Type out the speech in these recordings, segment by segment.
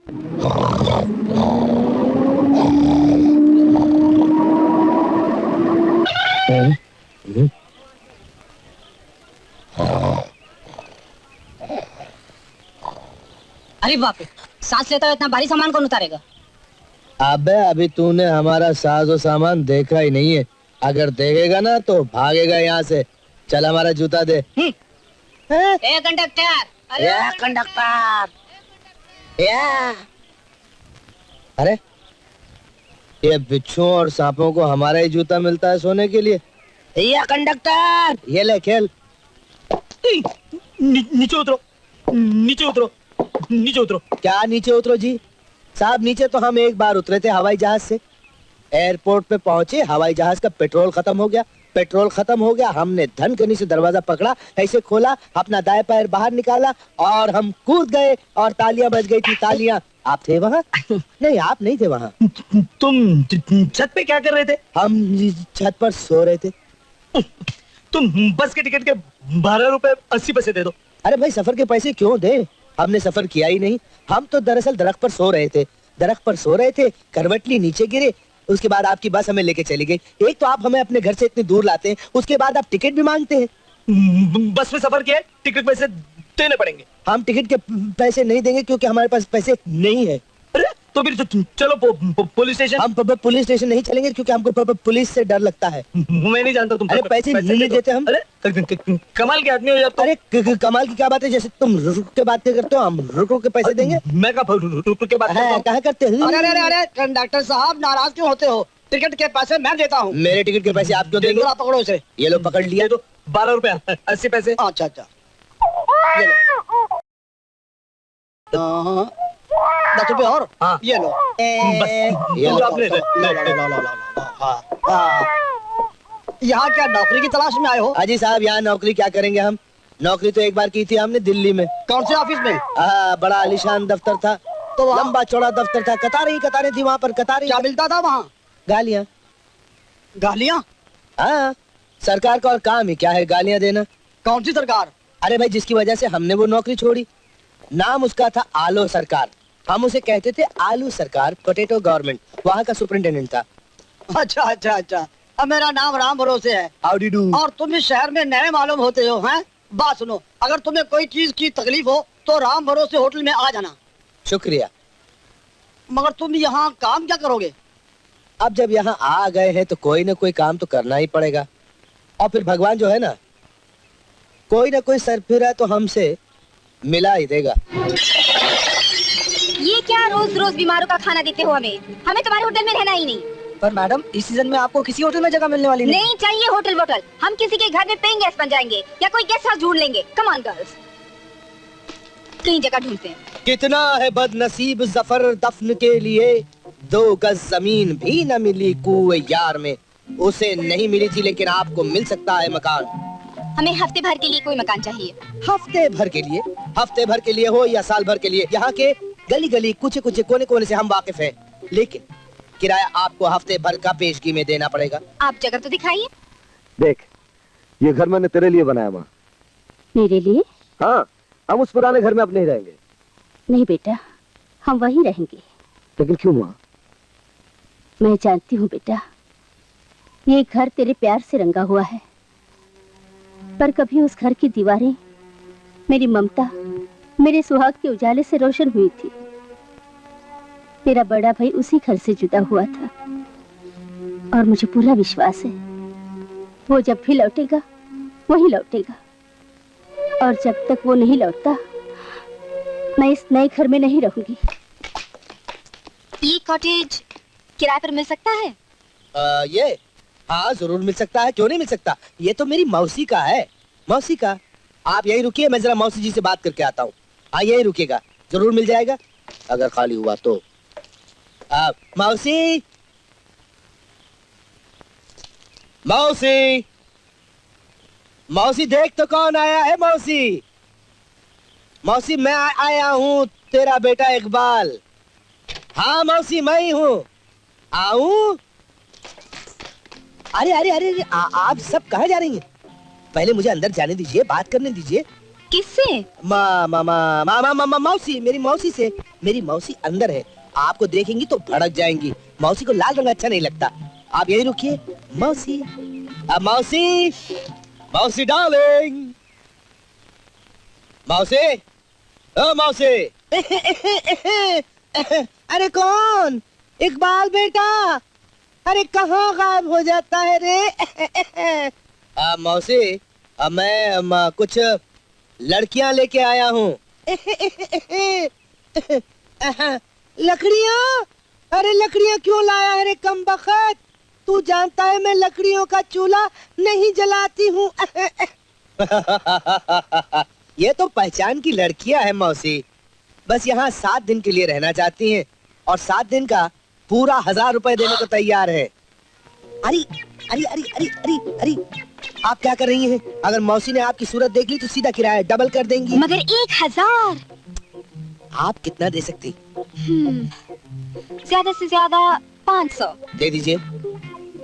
अरे बाप रे, सांस लेता हुआ इतना भारी सामान कौन उतारेगा? अबे अभी तूने हमारा साजो सामान देखा ही नहीं है। अगर देखेगा ना तो भागेगा यहाँ से। चल हमारा जूता दे। कंडक्टर, अरे कंडक्टर। अरे ये बिच्छुओं और सांपों को हमारा ही जूता मिलता है सोने के लिए। ये कंडक्टर, ये ले खेल। नीचे उतरो, नीचे उतरो, नीचे उतरो। क्या नीचे उतरो जी साहब? नीचे तो हम एक बार उतरे थे हवाई जहाज से। एयरपोर्ट पे पहुंचे, हवाई जहाज का पेट्रोल खत्म हो गया। पेट्रोल खत्म हो गया, हमने धनकनी से दरवाजा पकड़ा, ऐसे खोला, अपना दाएं पैर बाहर निकाला और हम कूद गए और तालियां बज गई थी। तालियां। आप थे वहाँ? नहीं, आप नहीं थे वहाँ। तुम छत पे क्या कर रहे थे? हम छत पर सो रहे थे। तुम बस के टिकट के 12 रुपए 80 पैसे दे दो। अरे भाई, सफर के पैसे क्यों दे? हमने सफर किया ही नहीं। हम तो दरअसल दरख्त पर सो रहे थे। दरख्त पर सो रहे थे, करवटली नीचे गिरे, उसके बाद आपकी बस हमें लेके चली गई। एक तो आप हमें अपने घर से इतनी दूर लाते हैं, उसके बाद आप टिकट भी मांगते हैं। बस में सफर किया, टिकट पैसे देने पड़ेंगे। हम टिकट के पैसे नहीं देंगे क्योंकि हमारे पास पैसे नहीं है। अरे तो फिर चलो पुलिस स्टेशन। हम पुलिस स्टेशन नहीं चलेंगे क्योंकि हमको पुलिस से डर लगता है। मैं नहीं जानता तुम। अरे पैसे नहीं देते हम। अरे कमाल के आदमी हो यार। अरे कमाल की क्या बात है? जैसे तुम रुक के बातें करते हो, हम रुक के पैसे देंगे। मैं रुक के बात कहाँ करते हैं? अरे अरे अरे कंडक्टर साहब, नाराज क्यों होते हो? टिकट के पैसे मैं देता हूँ। मेरे टिकट के पैसे आप क्यों देंगे? पकड़ो इसे। ये लो पकड़ लिया। तो 12 रुपए 80 पैसे। अच्छा अच्छा, ये लो। 10 रुपए और। हाँ। ये लो। ये लो। यहाँ क्या नौकरी की तलाश में आए हो? अजी साहब, यहाँ नौकरी क्या करेंगे हम? नौकरी तो एक बार की थी हमने दिल्ली में। कौन से ऑफिस में? बड़ा आलीशान दफ्तर था, तो लंबा चौड़ा दफ्तर था, कतारें थी वहाँ पर। कतारें। क्या मिलता था वहाँ? गालियाँ। गालियाँ? हाँ, सरकार का और काम ही क्या है गालियाँ देना। कौन सी सरकार? अरे भाई, जिसकी वजह से हमने वो नौकरी छोड़ी। नाम उसका था आलो सरकार। हम उसे कहते थे आलू सरकार, पोटैटो गवर्नमेंट। वहाँ का सुपरिंटेंडेंट था। अच्छा अच्छा अच्छा। अब मेरा नाम राम भरोसे है। How do do. और तुम इस शहर में नए मालूम होते हो, हैं? बात सुनो, अगर तुम्हें कोई चीज की तकलीफ हो तो राम भरोसे होटल में आ जाना। शुक्रिया। मगर तुम यहाँ काम क्या करोगे? अब जब यहाँ आ गए हैं तो कोई ना कोई काम तो करना ही पड़ेगा। और फिर भगवान जो है ना, कोई ना कोई सरफिरा तो हमसे मिला ही देगा। ये क्या रोज रोज बीमारों का खाना देते हो हमें? हमें तुम्हारे होटल में रहना ही नहीं। पर मैडम, इस सीजन में आपको किसी होटल में जगह मिलने वाली नहीं। नहीं चाहिए होटल वोटल। हम किसी के घर में पेइंग गेस्ट बन जाएंगे या कोई गेस्ट हाउस ढूंढ लेंगे। कम ऑन गर्ल्स, कहीं जगह ढूंढते हैं। कितना है बदनसीब जफर दफन के लिए, 2 गज जमीन भी न मिली कुएं यार में। उसे नहीं मिली थी लेकिन आपको मिल सकता है मकान। हमें हफ्ते भर के लिए कोई मकान चाहिए। हफ्ते भर के लिए? हफ्ते भर के लिए हो या साल भर के लिए, यहाँ के गली गली कुछ कुछ कोने कोने से हम वाकिफ हैं, लेकिन किराया आपको हफ्ते भर का पेशगी में देना पड़ेगा। आप जगह तो दिखाइए। देख, ये घर मैंने तेरे लिए बनाया माँ। मेरे लिए? हाँ, हम उस पुराने घर में अब नहीं रहेंगे। नहीं बेटा, हम वहीं रहेंगे। लेकिन क्यों माँ? मैं जानती हूँ बेटा, ये घर तेरे प्यार से रंगा हुआ है, पर कभी उस घर की दीवारें मेरी ममता, मेरे सुहाग के उजाले से रोशन हुई थी। तेरा बड़ा भाई उसी घर से जुदा हुआ था और मुझे पूरा विश्वास है वो जब भी लौटेगा वही लौटेगा, और जब तक वो नहीं लौटता मैं इस नए घर में नहीं रहूंगी। ये कॉटेज किराए पर मिल सकता है? ये हाँ, जरूर मिल सकता है। क्यों नहीं मिल सकता? ये तो मेरी मौसी का है। मौसी का? आप यहीं रुकिए, मैं जरा मौसी जी से बात करके आता हूँ। हाँ, यहीं रुकिएगा, जरूर मिल जाएगा अगर खाली हुआ तो। मौसी, मौसी, मौसी देख तो कौन आया है। मौसी, मौसी मैं आया हूँ, तेरा बेटा इकबाल। हाँ मौसी, मैं ही हूँ। आऊं? अरे अरे अरे, आप सब कहाँ जा रही हैं? पहले मुझे अंदर जाने दीजिए, बात करने दीजिए। किससे? मौसी, मेरी मौसी से। मेरी मौसी अंदर है, आपको देखेंगी तो भड़क जाएंगी। मौसी को लाल रंग अच्छा नहीं लगता। आप यही रुकिए। मौसी, मौसी, मौसी डार्लिंग, मौसी, ओ मौसी। अरे कौन? इकबाल बेटा, अरे कहाँ गायब हो जाता है रे? मौसी, मैं कुछ लड़कियां लेके आया हूँ। लकड़ियाँ? अरे लकड़ियाँ क्यों लाया है रे कमबख्त? तू जानता है मैं लकड़ियों का चूल्हा नहीं जलाती हूँ। ये तो पहचान की लड़कियां हैं मौसी। बस यहाँ 7 दिन के लिए रहना चाहती हैं और 7 दिन का पूरा 1000 रुपए देने को तैयार है। अरे अरे अरे अरे अरे अरे, आप क्या कर रही हैं? अगर मौसी ने आपकी सूरत देख ली तो सीधा किराया डबल कर देंगी। मगर 1000। आप कितना दे सकती? ज्यादा से ज्यादा 500 दे दीजिए।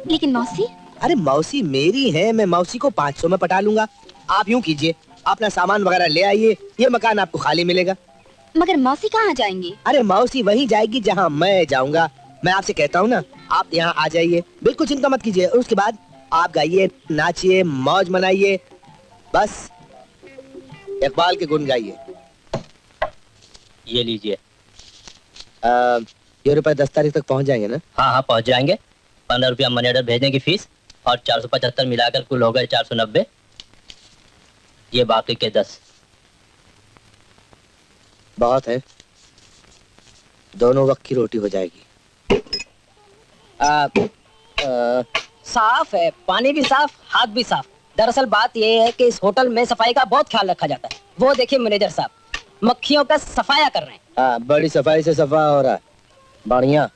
लेकिन मौसी? अरे मौसी मेरी है, मैं मौसी को 500 में पटा लूंगा। आप यूं कीजिए, अपना सामान वगैरह ले आइए, ये मकान आपको खाली मिलेगा। मगर मौसी कहाँ जाएंगी? अरे मौसी वहीं जाएगी जहाँ मैं जाऊंगा। मैं आपसे कहता हूँ ना, आप यहाँ आ जाइए, बिल्कुल चिंता मत कीजिए। और उसके बाद आप गाइए, नाचिए, मौज मनाइए, बस इकबाल के गुण गाइए। ये लीजिए। ये रुपए 10 तारीख तक पहुँच जाएंगे ना? हाँ हाँ पहुंच जाएंगे। 15 रुपया मनी ऑर्डर भेजने की फीस और 475 मिलाकर कुल हो गए 490। ये बाकी के 10। बहुत है, दोनों वक्त की रोटी हो जाएगी। साफ है, पानी भी साफ, हाथ भी साफ। दरअसल बात यह है कि इस होटल में सफाई का बहुत ख्याल रखा जाता है। वो देखिए मैनेजर साहब मक्खियों का सफाया कर रहे हैं। हाँ, बड़ी सफाई से सफा हो रहा है। बढ़िया।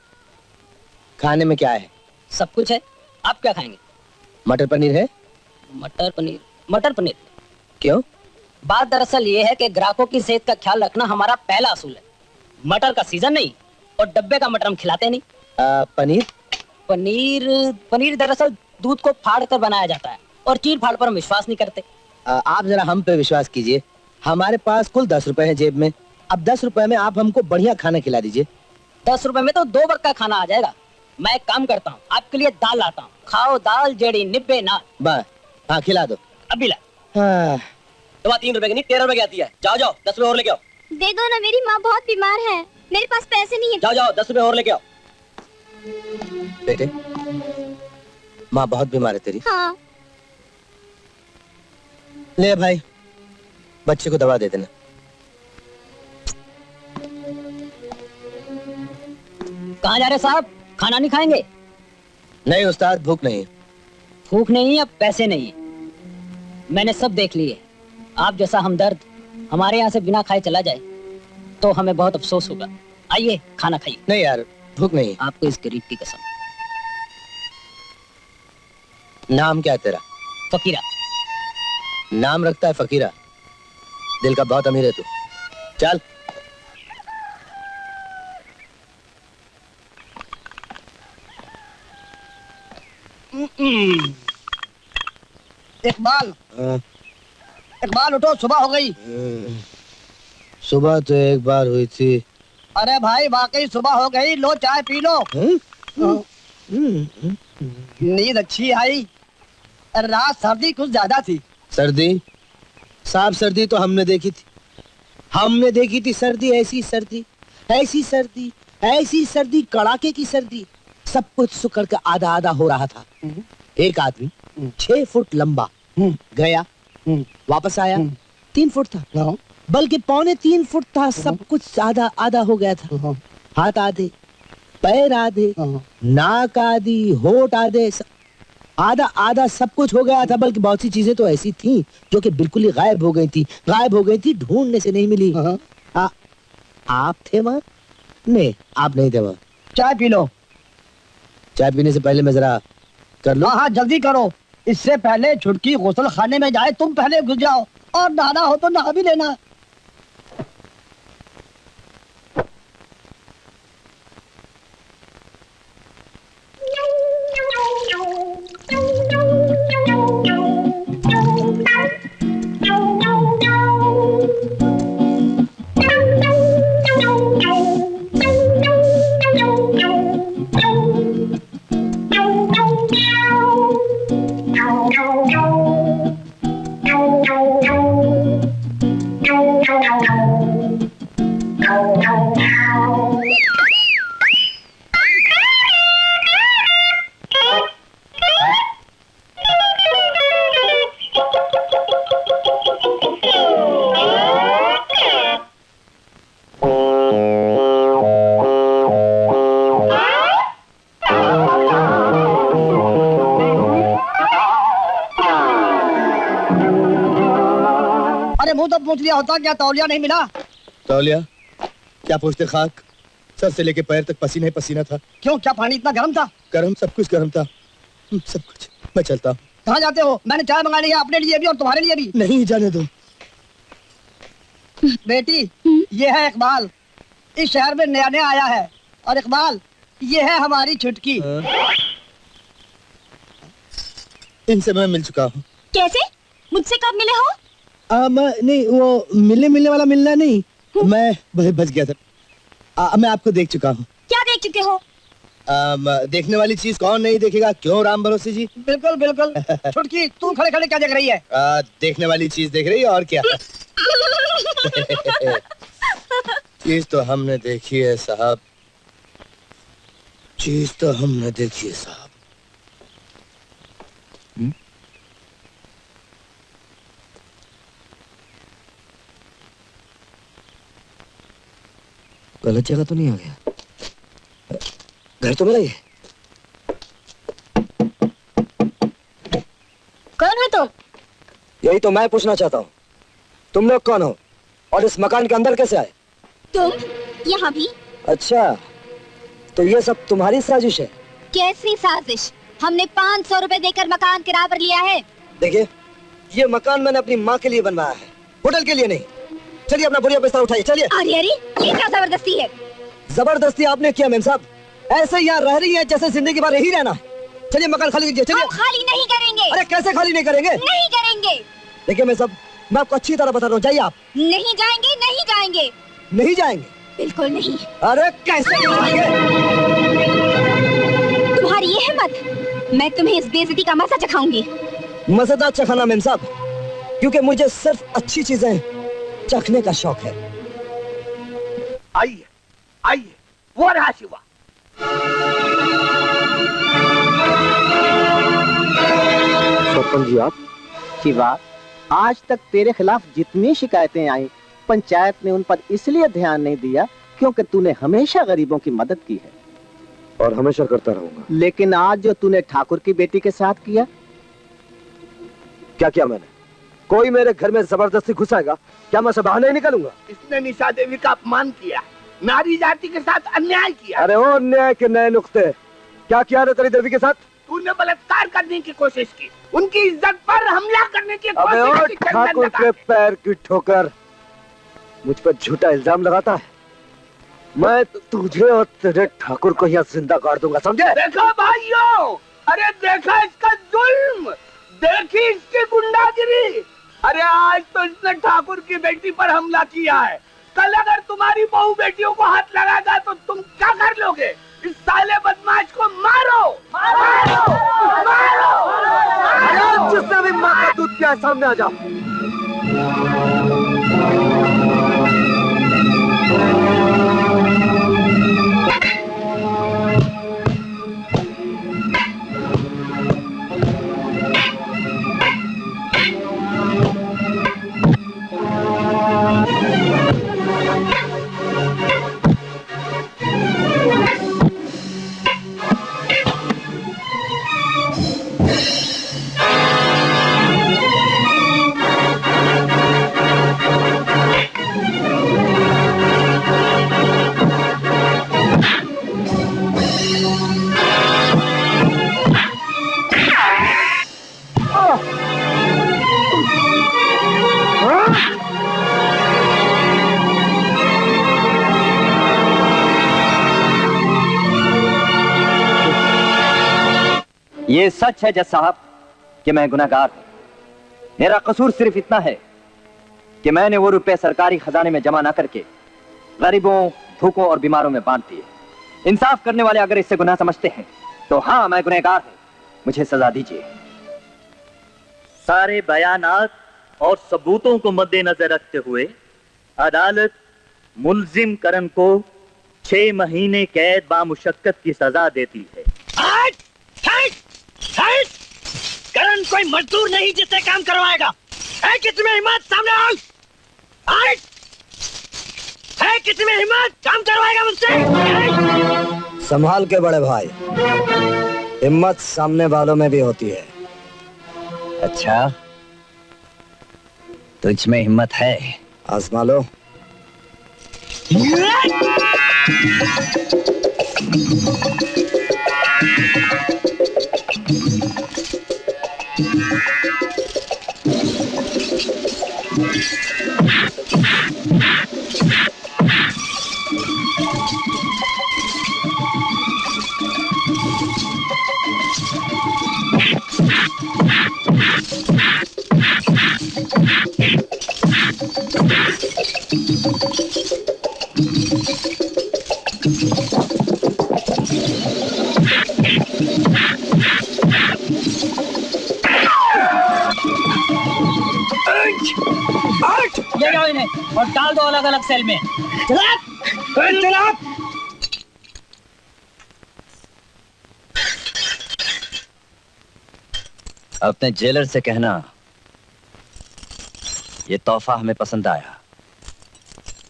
खाने में क्या है? सब कुछ है। आप क्या खाएंगे? मटर पनीर है? मटर पनीर? मटर पनीर क्यों? बात दरअसल ये है कि ग्राहकों की सेहत का ख्याल रखना हमारा पहला असूल है। मटर का सीजन नहीं और डब्बे का मटर हम खिलाते नहीं। पनीर? पनीर दरअसल दूध को फाड़ कर बनाया जाता है और चीर फाड़ पर हम विश्वास नहीं करते। आप जरा हम पे विश्वास कीजिए। हमारे पास कुल 10 रुपए हैं जेब में। अब 10 रुपए में आप हमको बढ़िया खाना खिला दीजिए। 10 रुपए में तो 2 वक्त का खाना आ जाएगा। मैं एक काम करता हूँ, आपके लिए दाल लाता हूँ। खाओ दाल जेड़ी निब्बे ना। बस हाँ, खिला दो। अभी ला। हाँ। तो 3 रुपए की नहीं 13 रुपए की आती है। जाओ जाओ 10 रुपए और लेके आओ। दे दो ना, मेरी माँ बहुत बीमार है, मेरे पास पैसे नहीं है। जाओ जाओ 10 रुपए और लेके आओ। बेटे, माँ बहुत बीमार है तेरी। हाँ। ले भाई, बच्चे को दवा दे देना। कहाँ जा रहे साहब? खाना नहीं खाएंगे? नहीं उस्ताद, भूख नहीं। भूख नहीं है, पैसे नहीं है। मैंने सब देख लिए। आप जैसा हमदर्द हमारे यहाँ से बिना खाए चला जाए तो हमें बहुत अफसोस होगा। आइए खाना खाइए। नहीं यार, भूख नहीं। आपको इस गरीब की कसम। नाम क्या है तेरा? फकीरा। नाम रखता है फकीरा? दिल का बहुत अमीर है तू। चल। इकबाल, इकबाल उठो, सुबह हो गई। सुबह तो एक बार हुई थी। अरे भाई वाकई सुबह हो गई, लो चाय पी लो। नींद अच्छी आई। रात सर्दी कुछ ज्यादा थी। सर्दी? साफ सर्दी तो हमने देखी थी। हमने देखी थी सर्दी, ऐसी सर्दी, ऐसी सर्दी, ऐसी सर्दी, कड़ाके की सर्दी। सब कुछ सुकड़ के आधा आधा हो रहा था। एक आदमी 6 फुट लंबा गया, वापस आया, 3 फुट था, बल्कि 2.25 फुट था। सब कुछ आधा आधा हो गया था। हाथ आधे, पैर आधे, नाक आधी, होठ आधे, आधा आधा सब कुछ हो गया था। बल्कि बहुत सी चीजें तो ऐसी थी जो कि बिल्कुल ही गायब हो गई थी। गायब हो गई थी, ढूंढने से नहीं मिली। आप थे वहाँ? नहीं, आप नहीं थे वहाँ। चाय पी लो। चाय पीने से पहले मैं जरा कर लो। हाँ जल्दी करो, इससे पहले छुटकी गुसल खाने में जाए। तुम पहले घुस जाओ और नहाना हो तो नहा भी लेना। अरे मुंह तो पूछ लिया होता, क्या तौलिया नहीं मिला? तौलिया क्या पूछते, खाक सर से लेके पैर तक पसीना ही पसीना था। क्यों, क्या पानी इतना गर्म था? गर्म, सब कुछ गर्म था, सब कुछ। मैं चलता हूँ। कहाँ जाते हो? मैंने चाय मंगा ली है, अपने लिए भी और तुम्हारे लिए भी। नहीं जाने दो। बेटी, ये है इकबाल, इस शहर में नया नया आया है। और इकबाल, ये है हमारी छुटकी। इनसे मैं मिल चुका हूँ। कैसे? मुझसे कब मिले हो? नहीं, वो मिलने वाला मिलना नहीं, मैं बच गया था। मैं आपको देख चुका हूँ। क्या देख चुके हो? देखने वाली चीज कौन नहीं देखेगा, क्यों राम भरोसे जी? बिल्कुल बिल्कुल। छुटकी, तू खड़े खड़े क्या देख रही है? देखने वाली चीज देख रही है, और क्या? चीज तो हमने देखी है साहब, चीज तो हमने देखी है साहब। गलत जगह तो नहीं आ गया? घर तो मेरा ही है। कौन हो तुम? यही तो मैं पूछना चाहता हूँ, तुम लोग कौन हो और इस मकान के अंदर कैसे आए? तुम यहाँ भी? अच्छा, तो ये सब तुम्हारी साजिश है? कैसी साजिश? हमने 500 रुपए देकर मकान किराए पर लिया है। देखिए, ये मकान मैंने अपनी माँ के लिए बनवाया है, होटल के लिए नहीं। चलिए अपना बोरिया बिस्तर उठाइए, चलिए। अरे अरे, ये क्या जबरदस्ती है? जबरदस्ती आपने किया मेम साहब, ऐसे यहाँ रह रही है जैसे जिंदगी भर यही रहना है। चलिए मकान खाली कीजिए, चलिए। हम खाली नहीं करेंगे। अरे कैसे खाली नहीं करेंगे? नहीं करेंगे। देखिए मैं आपको अच्छी तरह बता रहा हूँ, जाइए आप। नहीं जाएंगे, नहीं जाएंगे। नहीं जाएंगे? बिल्कुल नहीं। अरे कैसे नहीं जाएंगे? तुम्हारी ये हिम्मत, मैं तुम्हें इस बेइज्जती का मजा चखाऊंगी। मजेदार चखाना मेम साहब, क्योंकि मुझे सिर्फ अच्छी चीजें चखने का शौक है। आइए आइए, वो रहा शिवा। सरपंच जी आप? शिवा, आज तक तेरे खिलाफ जितनी शिकायतें आई, पंचायत ने उन पर इसलिए ध्यान नहीं दिया क्योंकि तूने हमेशा गरीबों की मदद की है, और हमेशा करता रहूंगा। लेकिन आज जो तूने ठाकुर की बेटी के साथ किया। क्या किया मैंने? कोई मेरे घर में जबरदस्ती घुसाएगा, क्या मैं से बाहर नहीं निकलूंगा? इसने निशा देवी का अपमान किया, नारी जाति के साथ अन्याय किया। अरे ओ अन्याय के नए नुक्ते, क्या किया रे तेरी देवी के साथ? तूने बलात्कार करने की कोशिश की, उनकी इज्जत पर हमला करने की अबे ओ कोशिश की। ठाकुर के पैर की ठोकर, मुझ पर झूठा इल्जाम लगाता है। मैं तुझे और तेरे ठाकुर को यहाँ जिंदा गाड़ दूंगा, समझे? देखो भाइयों, अरे देखा इसका जुल्म, देखी इसकी गुंडागिरी। अरे आज तो इसने ठाकुर की बेटी पर हमला किया है, कल अगर तुम्हारी बहू बेटियों को हाथ लगाएगा तो तुम क्या कर लोगे? इस साले बदमाश को मारो, मारो, मारो, मारो। जिसने भी माँ का दूध पिया है, सामने आ जा। ये सच है जज साहब कि मैं गुनहगार हूं। मेरा कसूर सिर्फ इतना है कि मैंने वो रुपए सरकारी खजाने में जमा ना करके गरीबों, भूखों और बीमारों में बांट दिए। इंसाफ करने वाले अगर इससे गुनाह समझते हैं तो हाँ, मैं गुनहगार हूं, मुझे सजा दीजिए। सारे बयानात और सबूतों को मद्देनजर रखते हुए अदालत मुलजिम करण को 6 महीने कैद बामुशक्कत की सजा देती है। करण कोई मजदूर नहीं जिससे काम करवाएगा। है किसी में हिम्मत, सामने आओ। है किसी में हिम्मत, काम करवाएगा मुझसे? संभाल के बड़े भाई, हिम्मत सामने वालों में भी होती है। अच्छा, तुझ में हिम्मत है? आजमा लो। ले जाओ इन्हें और डाल दो अलग अलग सेल में। चला। अपने जेलर से कहना ये तोहफा हमें पसंद आया।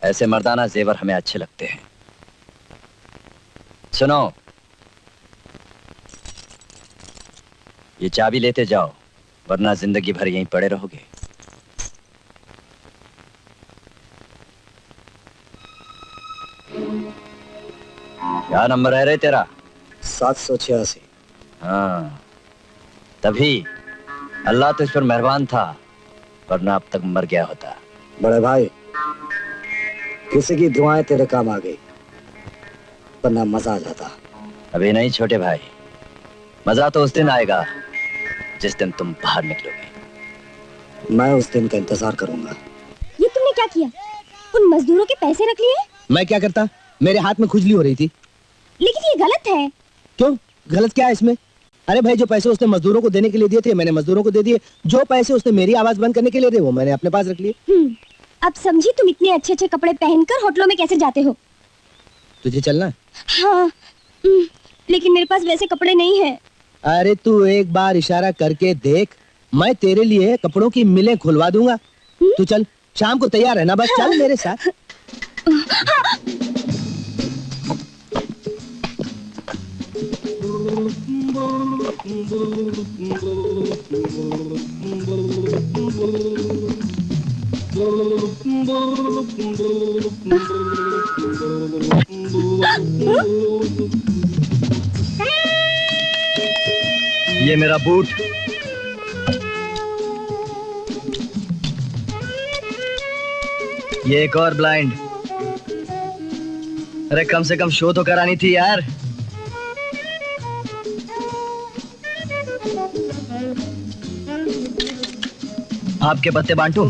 ऐसे मर्दाना जेवर हमें अच्छे लगते हैं। सुनो, ये चाबी लेते जाओ, वरना जिंदगी भर यहीं पड़े रहोगे। क्या नंबर है रे तेरा? 786। हाँ, तभी अल्लाह तुझ पर मेहरबान था, वरना अब तक मर गया होता। बड़े भाई, किसी की दुआएं तेरे काम आ गई, वरना मजा आ जाता। अभी नहीं छोटे भाई, मजा तो उस दिन आएगा जिस दिन तुम बाहर निकलोगे। मैं उस दिन का इंतजार करूंगा। ये तुमने क्या किया? उन मजदूरों के पैसे रख लिए? मैं क्या करता, मेरे हाथ में खुजली हो रही थी। लेकिन ये गलत है। क्यों गलत क्या है इसमें? अरे भाई, जो पैसे उसने मजदूरों को देने के लिए दिए थे मैंने मजदूरों को दे दिए। जो पैसे उसने मेरी आवाज बंद करने के लिए दिए वो मैंने अपने पास रख लिए। अब समझी तुम इतने अच्छे अच्छे कपड़े पहनकर होटलों में कैसे जाते हो। तुझे चलना है? हाँ, लेकिन मेरे पास वैसे कपड़े नहीं है। अरे तू एक बार इशारा करके देख, मैं तेरे लिए कपड़ों की मिलें खुलवा दूंगा। तू चल, शाम को तैयार रहना, बस चल मेरे साथ। ये मेरा बूट, ये एक और ब्लाइंड। अरे कम से कम शो तो करानी थी यार। आपके पत्ते बांटूं?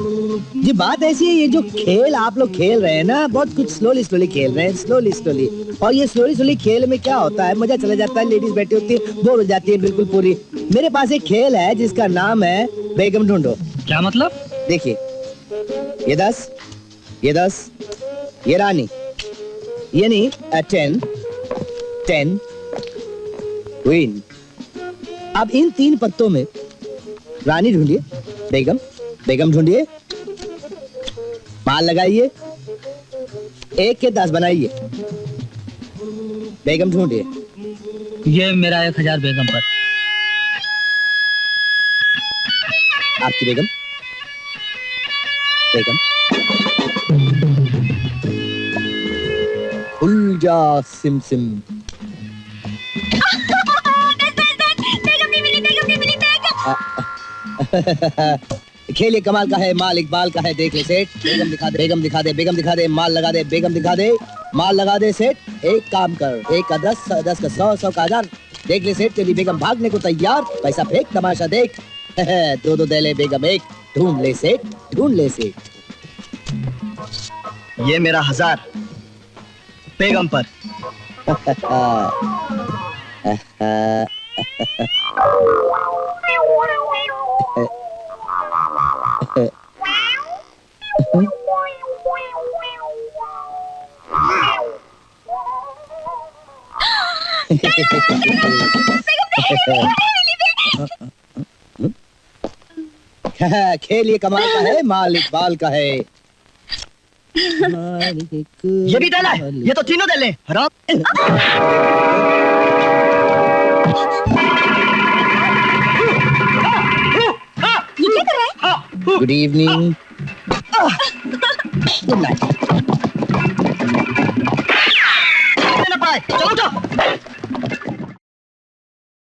जी बात ऐसी है, ये जो खेल आप लोग खेल रहे हैं ना, बहुत कुछ स्लोली स्लोली खेल रहे हैं, स्लोली स्लोली। और ये स्लोली स्लोली खेल में क्या होता है, मजा चला जाता है, लेडीज बैठी होती है, बोर हो जाती है बिल्कुल पूरी। मेरे पास एक खेल है जिसका नाम है बेगम ढूंढो। क्या मतलब? देखिए, ये 10, ये 10, ये रानी, ये नहीं 10 क्वीन। अब इन 3 पत्तों में रानी ढूंढिए, बेगम ढूंढिए, माल लगाइए, 1 के 10 बनाइए, बेगम ढूंढिए। ये मेरा 1000 बेगम पर। आपकी बेगम खुल जा सिम सिम। खेल ये कमाल का है, माल इकबाल का है, देख ले सेठ। बेगम दिखा दे, बेगम दिखा दे, बेगम दिखा दे, माल लगा दे, बेगम दिखा दे, माल लगा दे सेठ। एक काम कर, 1 का 10, 10 का 100, 100 का 1000। देख ले सेठ, तेरी बेगम भागने को तैयार, पैसा फेंक, तमाशा देख। 2 दे ले बेगम 1, ढूंढ ले सेठ, ढूंढ ले सेठ। ये मेरा 1000 बेगम पर। खेल ये कमाल का है, माल इकबाल का है। ये भी देना है, ये तो तीनों दे ले। हराम। ये क्या कर रहा है? Good evening. Good night. चलो उठो।